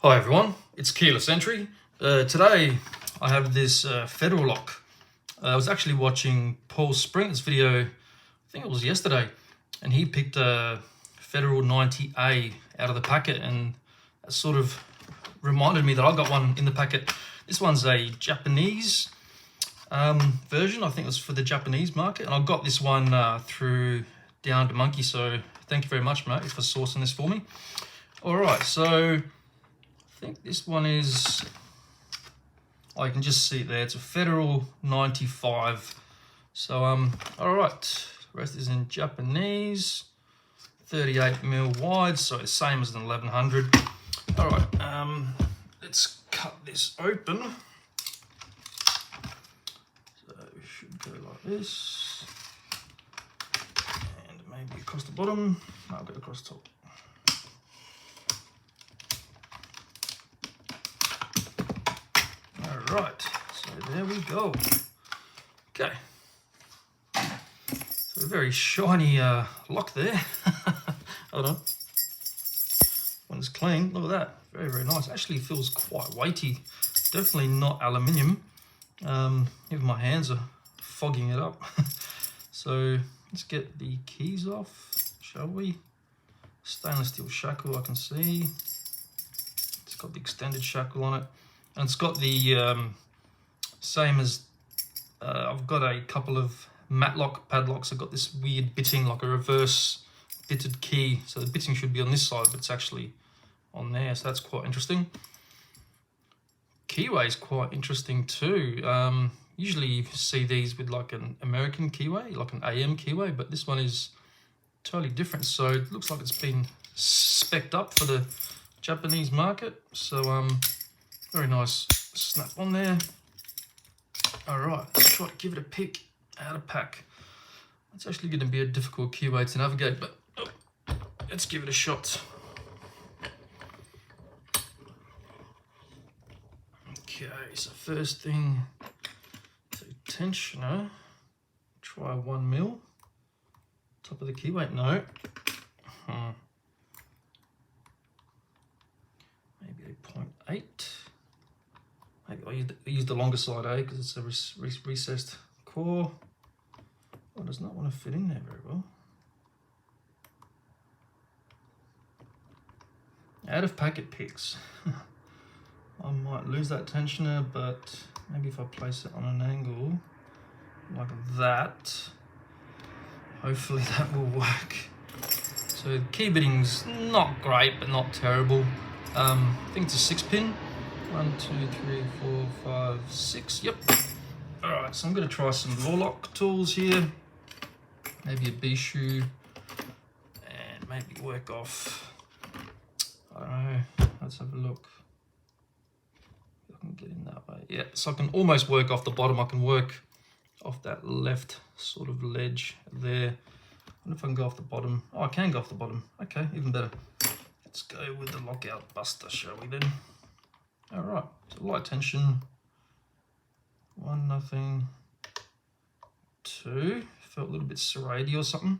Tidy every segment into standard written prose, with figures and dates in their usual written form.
Hi everyone, it's Keyless Entry. Today I have this Federal lock. I was actually watching Paul Springer's video, I think it was yesterday, and he picked a Federal 90A out of the packet, and that sort of reminded me that I got one in the packet. This one's a Japanese version. I think it was for the Japanese market, and I got this one through Down to Monkey, so thank you very much, mate, for sourcing this for me. Alright, so I think this one is, I can just see it there, it's a Federal 95. So all right, the rest is in Japanese, 38mm wide, so it's same as an 1100. All right, let's cut this open. So it should go like this, and maybe across the bottom. No, I'll go across the top. Right, so there we go. Okay, so a very shiny lock there. Hold on. When it's clean, look at that. Very, very nice. Actually feels quite weighty. Definitely not aluminium. Even my hands are fogging it up. So let's get the keys off, shall we? Stainless steel shackle, I can see. It's got the extended shackle on it. And it's got the same as, I've got a couple of matlock padlocks. I've got this weird bitting, like a reverse bitted key. So the bitting should be on this side, but it's actually on there. So that's quite interesting. Keyway is quite interesting too. Usually you see these with like an American keyway, like an AM keyway, but this one is totally different. So it looks like it's been spec'd up for the Japanese market. So very nice snap on there. All right, let's try to give it a pick out of pack. It's actually going to be a difficult keyway to navigate, but let's give it a shot. Okay, so first thing, so tensioner, try 1mm. Top of the keyway, no. Maybe a 0.8. Maybe I use the longer side, because it's a recessed core. Oh, it does not want to fit in there very well. Out of packet picks. I might lose that tensioner, but maybe if I place it on an angle like that, hopefully that will work. So the key bitting's not great, but not terrible. I think it's a 6-pin. 1, 2, 3, 4, 5, 6. Yep. All right, so I'm going to try some Locksport tools here. Maybe a B-shoe, and maybe work off. I don't know. Let's have a look. If I can get in that way. Yeah, so I can almost work off the bottom. I can work off that left sort of ledge there. I wonder if I can go off the bottom. Oh, I can go off the bottom. Okay, even better. Let's go with the lockout buster, shall we then? All right, so light tension, 1, 0, 2, felt a little bit serrated or something.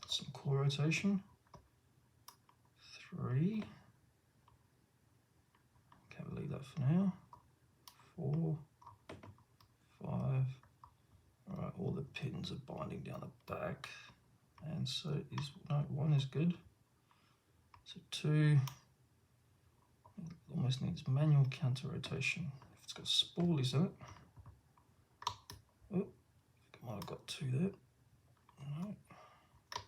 Some core rotation, 3, okay, we'll leave that for now, 4, 5, all right, all the pins are binding down the back, and so is, no, 1 is good, so 2, almost needs manual counter rotation. If it's got spoolies in it. Oh, I might have got 2 there. No. I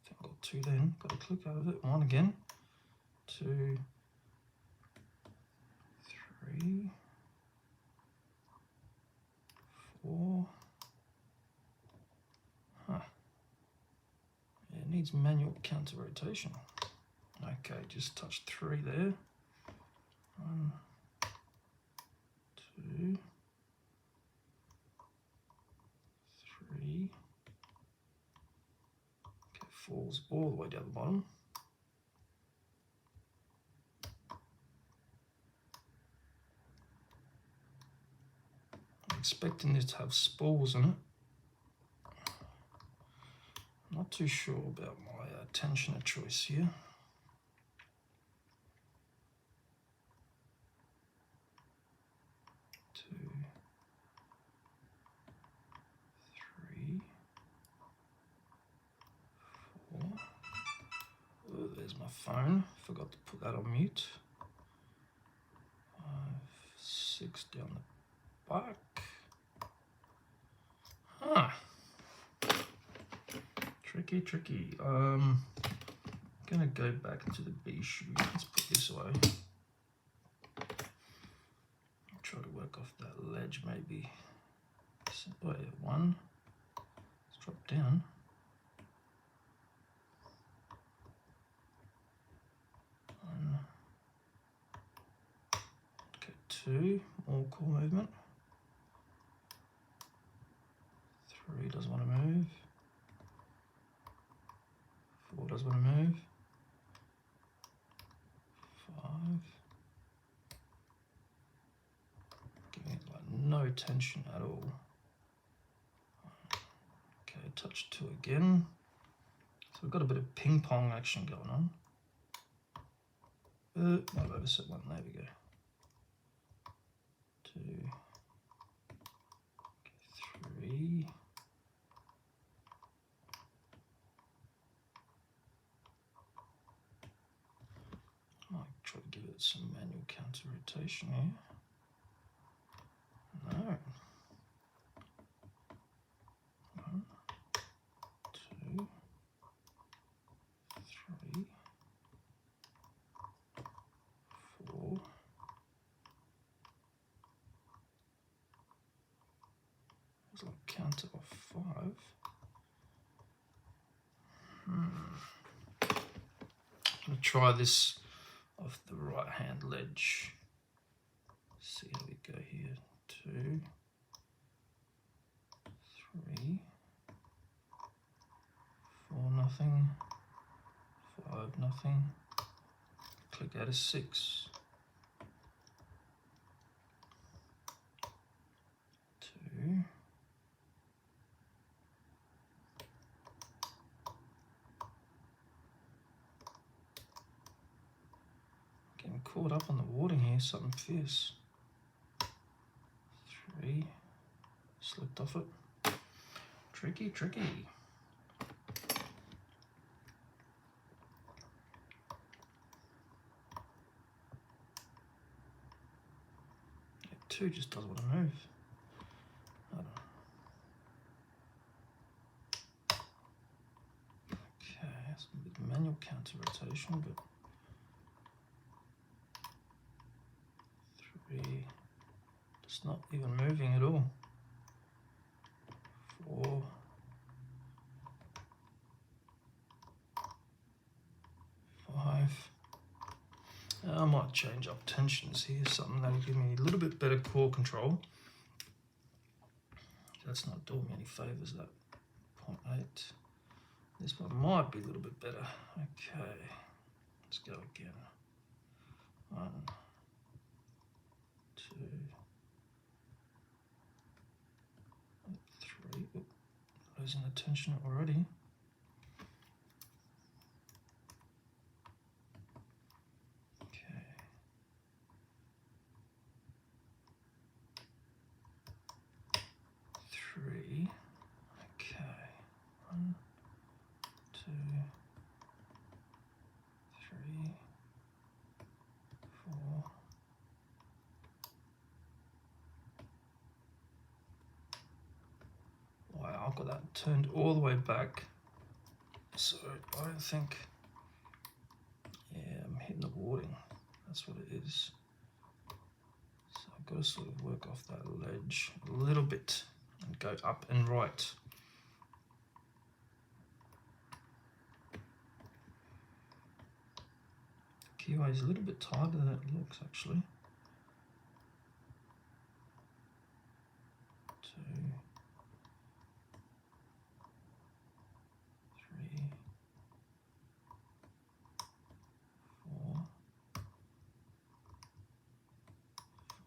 think I got 2 then. Got a click out of it. 1 again. 2, 3, 4. Huh. Yeah, it needs manual counter rotation. Okay, just touch 3 there. 1, 2, 3. Okay, falls all the way down the bottom. I'm expecting this to have spools in it. Not too sure about my tensioner choice here. my phone. Forgot to put that on mute. 5, 6 down the back. Huh. Tricky, tricky. Gonna go back into the B shoe. Let's put this away. Try to work off that ledge maybe. So, wait, 1. Let's drop down. 1. Okay, 2. More core movement. 3 doesn't want to move. 4 doesn't want to move. 5. Giving it like no tension at all. Okay, touch 2 again. So we've got a bit of ping pong action going on. I've overset 1, there we go. 2, okay, 3. Might try to give it some manual counter rotation here. No. 1, 2, 3, 4. It's like counter of 5. I'm going to try this off the right hand ledge. See how we go here. 2, 3, 4, nothing. 5, nothing. Click out of 6. 2. Getting caught up on the warding here, something fierce. 3. Slipped off it. Tricky, tricky. Yeah, 2 just doesn't want to move. I don't know. Okay, that's a bit of manual counter rotation, but 3. It's not even moving at all. 4. 5. I might change up tensions here, something that'll give me a little bit better core control. That's not doing me any favours, that 0.8. This one might be a little bit better. Okay, let's go again. 1, 2, 3. Oop, losing the tension already. Okay. 3. Okay. 1, 2, 3, 4. Wow, I've got that turned all the way back. So I don't think, yeah, I'm hitting the warding. That's what it is. So I've got to sort of work off that ledge a little bit and go up and right. Keyway is a little bit tighter than it looks actually. 2, 3, 4,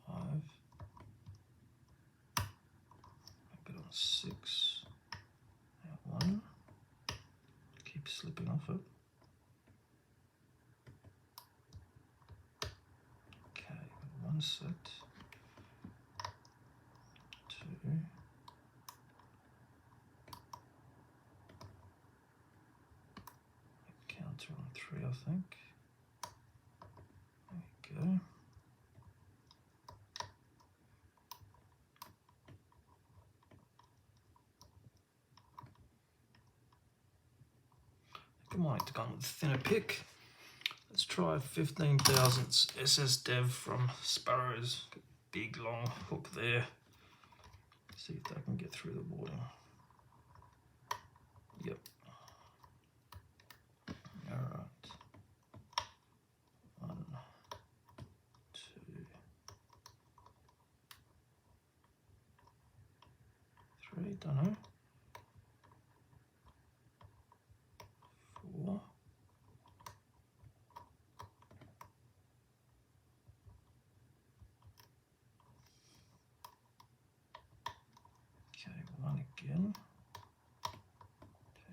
5. Make it on 6. Now 1. Keep slipping off it. Okay, 1 set. 2. Counter on 3, I think. might have to go with a thinner pick. Let's try 15 thousandths SS Dev from Sparrows. Big long hook there. See if they can get through the boarding. Yep. Alright. 1, 2, 3, don't know. 4. Okay, 1 again. 2,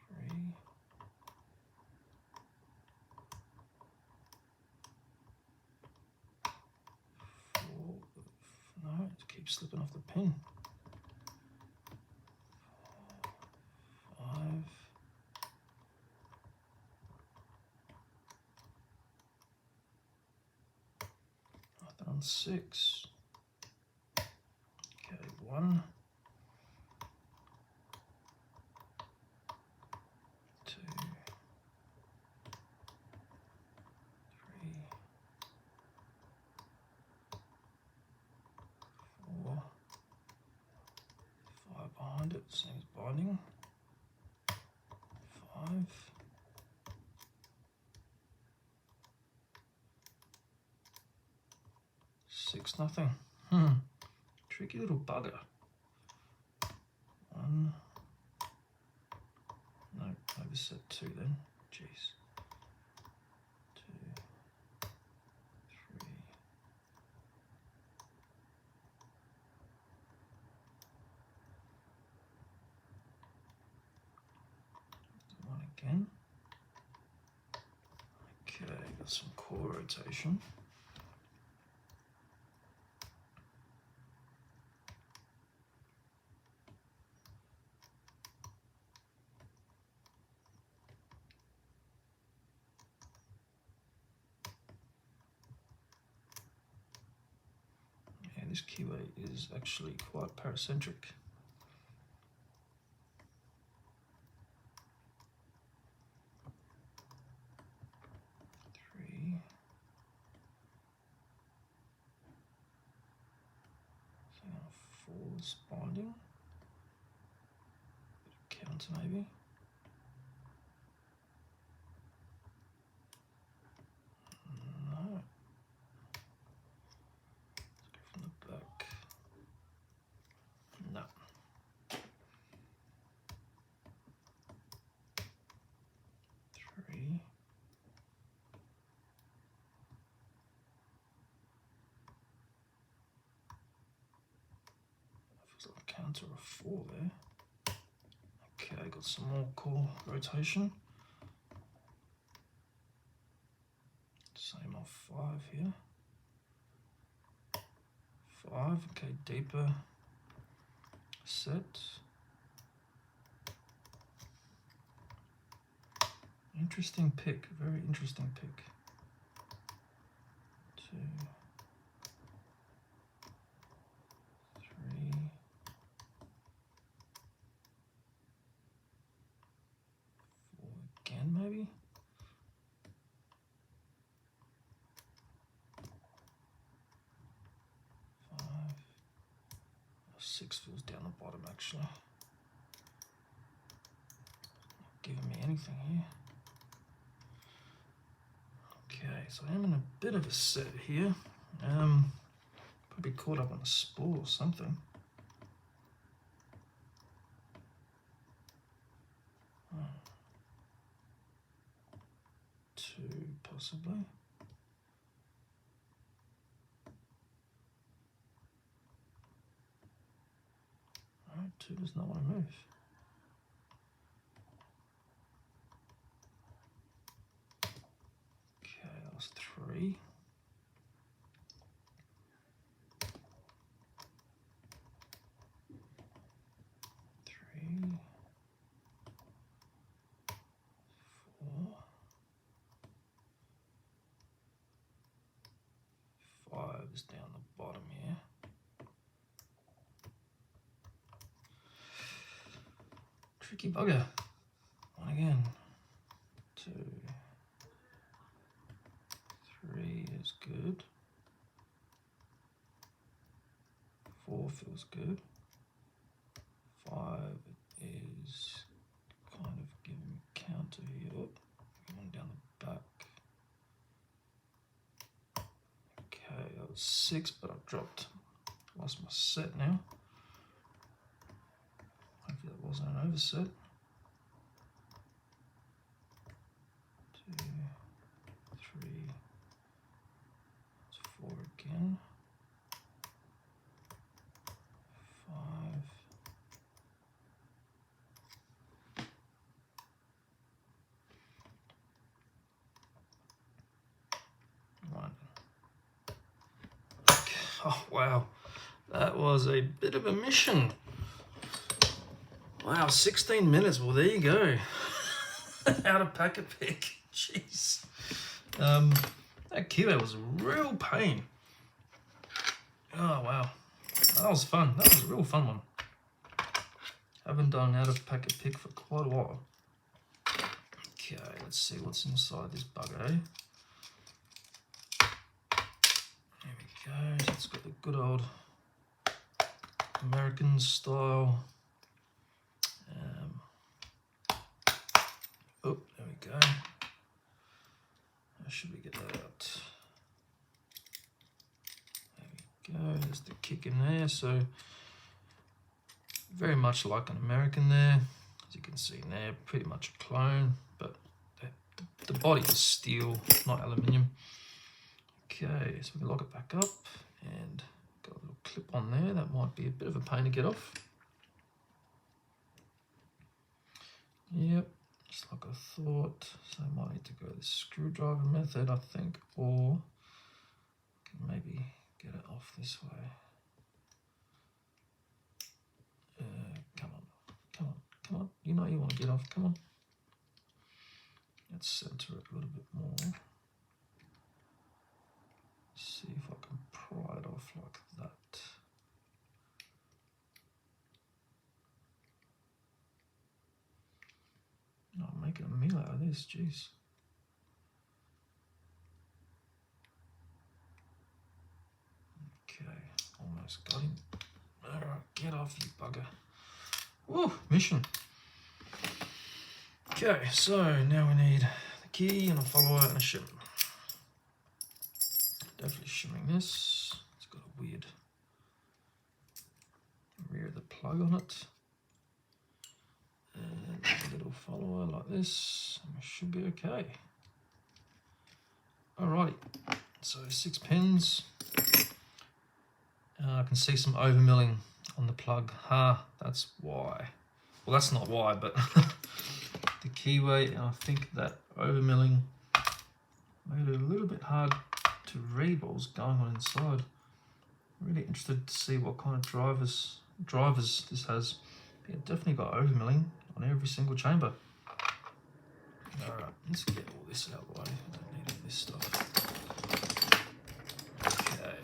3. 4. No, it keeps slipping off the pin. 5. Nothing on 6. Okay, 1. 2. 3. 4. 5 behind it, same as binding. 5. 6, nothing. Tricky little bugger. 1. No, overset 2 then. Jeez. 2, 3. 1 again. Okay, got some core rotation. Yeah, this keyway is actually quite paracentric. 3. So 4 is binding. Bit of counter maybe. No. Let's go from the back. No. 3. Feels like a counter of 4 there. Okay, got some more core rotation. Same off 5 here. 5, okay, deeper set. Interesting pick, very interesting pick. 2, 3, 4 again maybe. 5, 6 feels down the bottom actually. Not giving me anything here. Okay, so I am in a bit of a set here. Probably caught up on a spool or something. 2 possibly. Alright, 2 does not want to move. Okay, that was 3. 3, 4, 5 is down the bottom here. Tricky bugger. 1 again. again. 2, 3 is good. 4 feels good. 5 is kind of giving me counter here. Oh, one down the back. Okay, that was 6, but I've lost my set now. Hopefully that wasn't an overset. 2, 3, that's 4 again. 5. Right. Okay. Oh wow, that was a bit of a mission. Wow, 16 minutes. Well, there you go. How to pack a pick. Jeez. That keyway was a real pain. Oh wow, that was fun. That was a real fun one. Haven't done how to pack a pick for quite a while. Okay, let's see what's inside this bugger, eh? There we go. So it's got the good old American style. Oh, there we go. How should we get that out? There we go. There's the kick in there. So very much like an American there. As you can see there, pretty much a clone, but the body is steel, not aluminium. Okay, so we can lock it back up and got a little clip on there. That might be a bit of a pain to get off. Yep. Just like I thought, so I might need to go the screwdriver method, I think, or can maybe get it off this way. Come on, you know you want to get off, come on. Let's center it a little bit more. See if I can pry it off like that. I'm making a meal out of this, jeez. Okay, almost got him. Alright, get off, you bugger. Woo, mission. Okay, so now we need the key and a follower and a shim. Definitely shimming this. It's got a weird rear of the plug on it. And a little follower like this, and we should be okay. Alrighty, so 6 pins. I can see some overmilling on the plug. That's why. Well, that's not why, but the keyway, and I think that overmilling made it a little bit hard to read what was going on inside. Really interested to see what kind of drivers this has. Yeah, definitely got overmilling on every single chamber. Alright, let's get all this out of the way. I don't need all this stuff. Okay,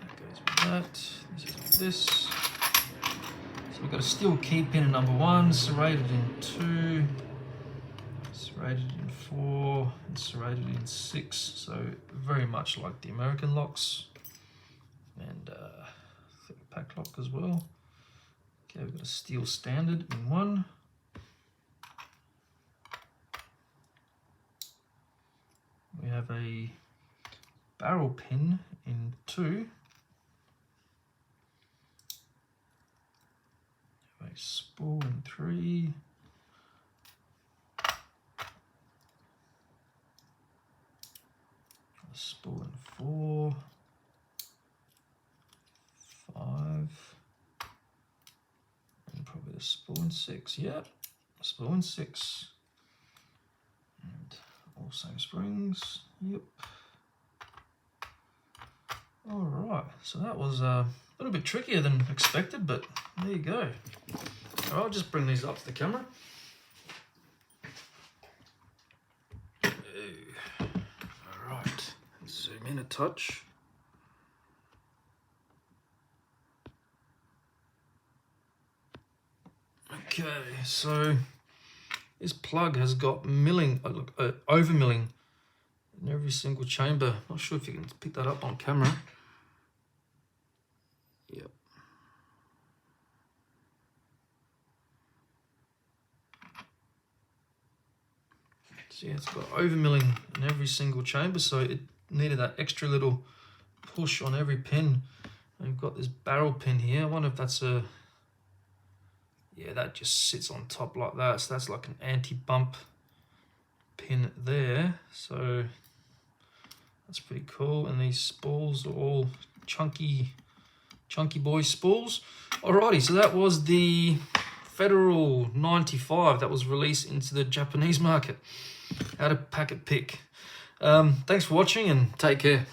that goes with that. This is with this. So we've got a steel key pin in number 1, serrated in 2, serrated in 4, and serrated in 6. So very much like the American locks. And I think Padlock as well. Okay, we've got a steel standard in 1. We have a barrel pin in 2. A spool in 3. A spool in 4. 5. And probably a spool in 6. Yep, a spool in 6. And all same springs. Yep. Alright, so that was a little bit trickier than expected, but there you go. Alright, I'll just bring these up to the camera. Alright, zoom in a touch. Okay, so This plug has got milling, overmilling in every single chamber. Not sure if you can pick that up on camera. Yep. So yeah, it's got overmilling in every single chamber, so it needed that extra little push on every pin. And we've got this barrel pin here. I wonder if that's a... Yeah, that just sits on top like that. So that's like an anti-bump pin there. So that's pretty cool. And these spools are all chunky boy spools. Alrighty, so that was the Federal 95 that was released into the Japanese market. How to packet pick. Thanks for watching and take care.